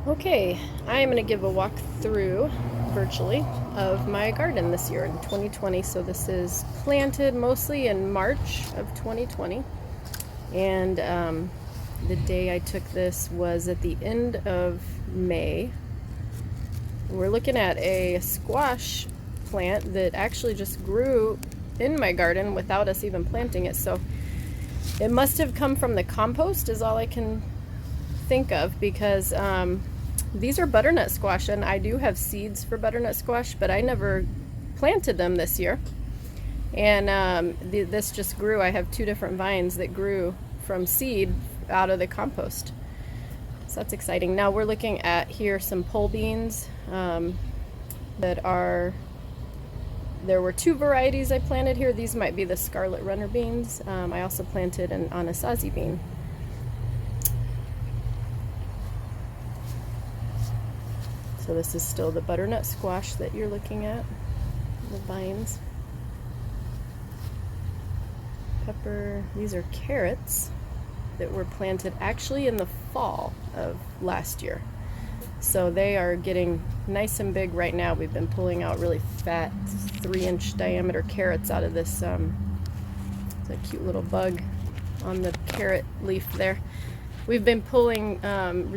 Okay, I am going to give a walkthrough virtually of my garden this year in 2020. So this is planted mostly in March of 2020, and the day I took this was at the end of May. We're looking at a squash plant that actually just grew in my garden without us even planting it. So it must have come from the compost is all I can think of, because these are butternut squash, and I do have seeds for butternut squash, but I never planted them this year. And this just grew. I have two different vines that grew from seed out of the compost. So that's exciting. Now we're looking at here some pole beans that are, there were two varieties I planted here. These might be the scarlet runner beans. I also planted an Anasazi bean. So this is still the butternut squash that you're looking at, the vines. Pepper, these are carrots that were planted actually in the fall of last year. So they are getting nice and big right now. We've been pulling out really fat 3-inch diameter carrots out of this, it's a cute little bug on the carrot leaf there. We've been pulling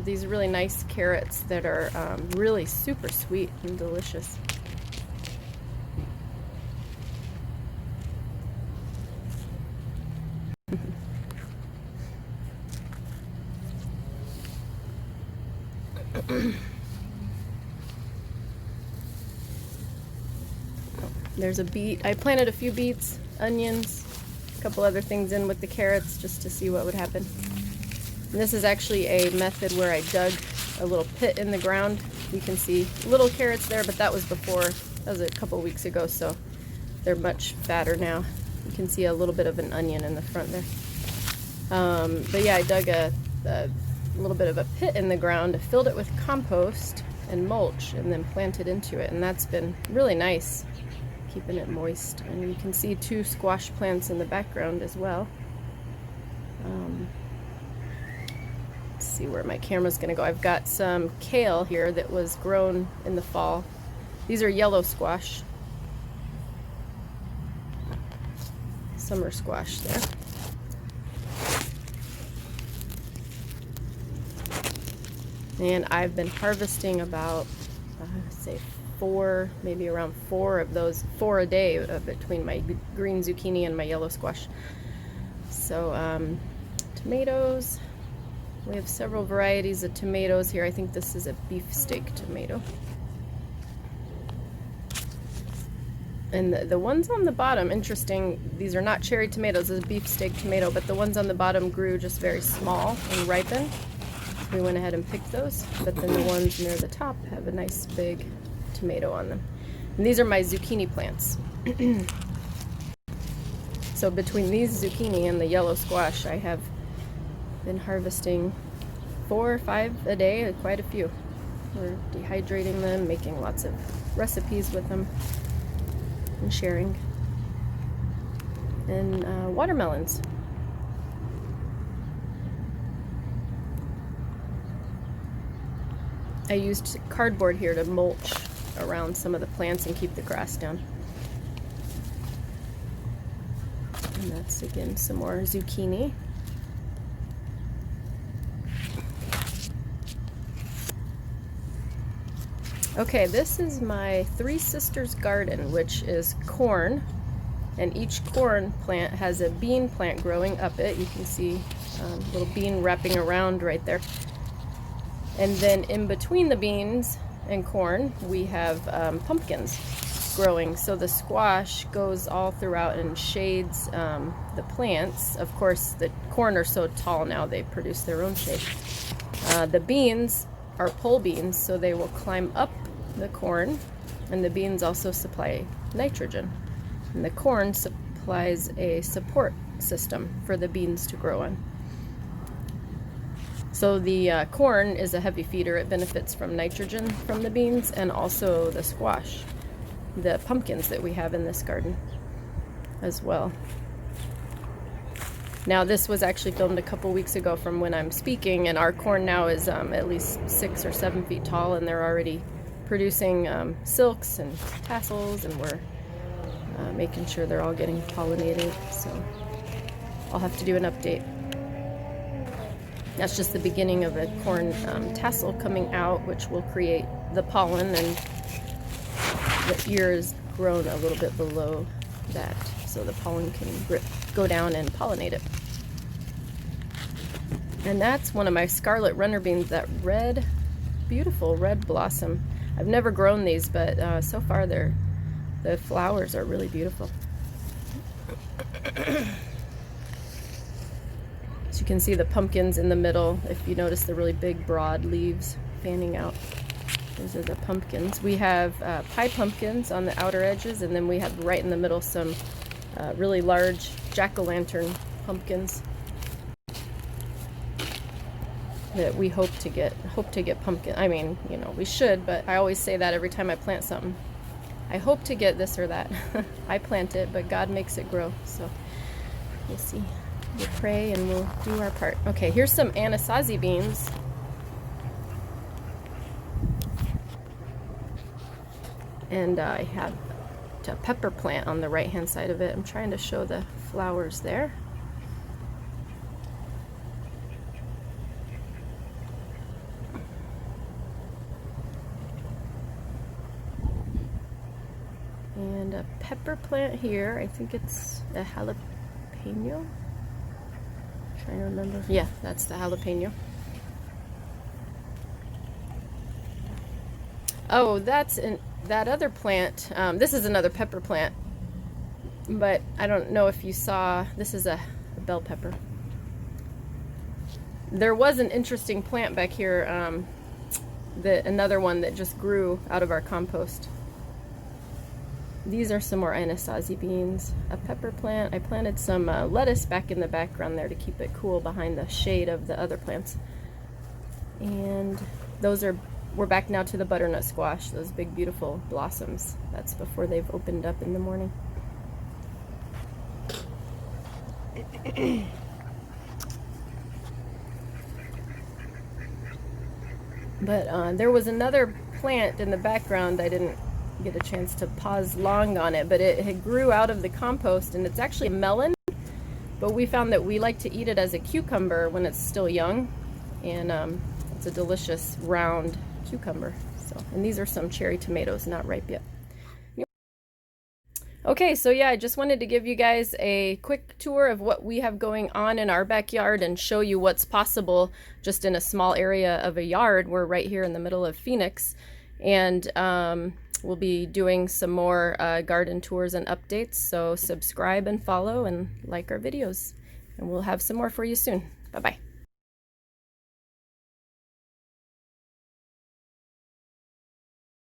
these really nice carrots that are really super sweet and delicious. There's a beet. I planted a few beets, onions, a couple other things in with the carrots just to see what would happen. And this is actually a method where I dug a little pit in the ground. You can see little carrots there, but that was before, that was a couple weeks ago, so they're much fatter now. You can see a little bit of an onion in the front there. But yeah, I dug a little bit of a pit in the ground, filled it with compost and mulch, and then planted into it. And that's been really nice, keeping it moist. And you can see two squash plants in the background as well. Let's see where my camera's gonna go. I've got some kale here that was grown in the fall. These are yellow squash. Summer squash there. And I've been harvesting about, say 4, maybe around 4 of those, 4 a day between my green zucchini and my yellow squash. So tomatoes. We have several varieties of tomatoes here. I think this is a beefsteak tomato. And the ones on the bottom, interesting, these are not cherry tomatoes, this is a beefsteak tomato, but the ones on the bottom grew just very small and ripened. We went ahead and picked those, but then the ones near the top have a nice big tomato on them. And these are my zucchini plants. So between these zucchini and the yellow squash, I have been harvesting 4 or 5 a day, quite a few. We're dehydrating them, making lots of recipes with them, and sharing. And watermelons. I used cardboard here to mulch around some of the plants and keep the grass down. And that's again some more zucchini. Okay, this is my Three Sisters garden, which is corn, and each corn plant has a bean plant growing up it. You can see a little bean wrapping around right there. And then in between the beans and corn, we have pumpkins growing. So the squash goes all throughout and shades the plants. Of course, the corn are so tall now, they produce their own shade. The beans are pole beans, so they will climb up the corn, and the beans also supply nitrogen. And the corn supplies a support system for the beans to grow on. So the corn is a heavy feeder. It benefits from nitrogen from the beans, and also the squash, the pumpkins that we have in this garden as well. Now this was actually filmed a couple weeks ago from when I'm speaking, and our corn now is at least 6 or 7 feet tall, and they're already producing silks and tassels, and we're making sure they're all getting pollinated. So I'll have to do an update. That's just the beginning of a corn tassel coming out, which will create the pollen, and the ear is grown a little bit below that, so the pollen can go down and pollinate it. And that's one of my scarlet runner beans, that red, beautiful red blossom. I've never grown these, but so far the flowers are really beautiful. So you can see the pumpkins in the middle. If you notice the really big broad leaves fanning out, those are the pumpkins. We have pie pumpkins on the outer edges, and then we have right in the middle some really large jack-o'-lantern pumpkins that we hope to get pumpkin. I mean, you know, we should, but I always say that every time I plant something. I hope to get this or that. I plant it, but God makes it grow. So we'll see. We'll pray and we'll do our part. Okay, here's some Anasazi beans. And I have a pepper plant on the right hand side of it. I'm trying to show the flowers there. And a pepper plant here. I think it's a jalapeno. Trying to remember. Yeah, that's the jalapeno. Oh, that's that other plant. This is another pepper plant, but I don't know if you saw. This is a bell pepper. There was an interesting plant back here. Another one that just grew out of our compost. These are some more Anasazi beans, a pepper plant. I planted some lettuce back in the background there to keep it cool behind the shade of the other plants. And we're back now to the butternut squash, those big beautiful blossoms. That's before they've opened up in the morning. But there was another plant in the background. I didn't get a chance to pause long on it, but it grew out of the compost, and it's actually a melon, but we found that we like to eat it as a cucumber when it's still young, and it's a delicious round cucumber. So, and these are some cherry tomatoes, not ripe yet. Okay, so yeah, I just wanted to give you guys a quick tour of what we have going on in our backyard and show you what's possible just in a small area of a yard. We're right here in the middle of Phoenix, and we'll be doing some more garden tours and updates, so subscribe and follow and like our videos, and we'll have some more for you soon. Bye-bye.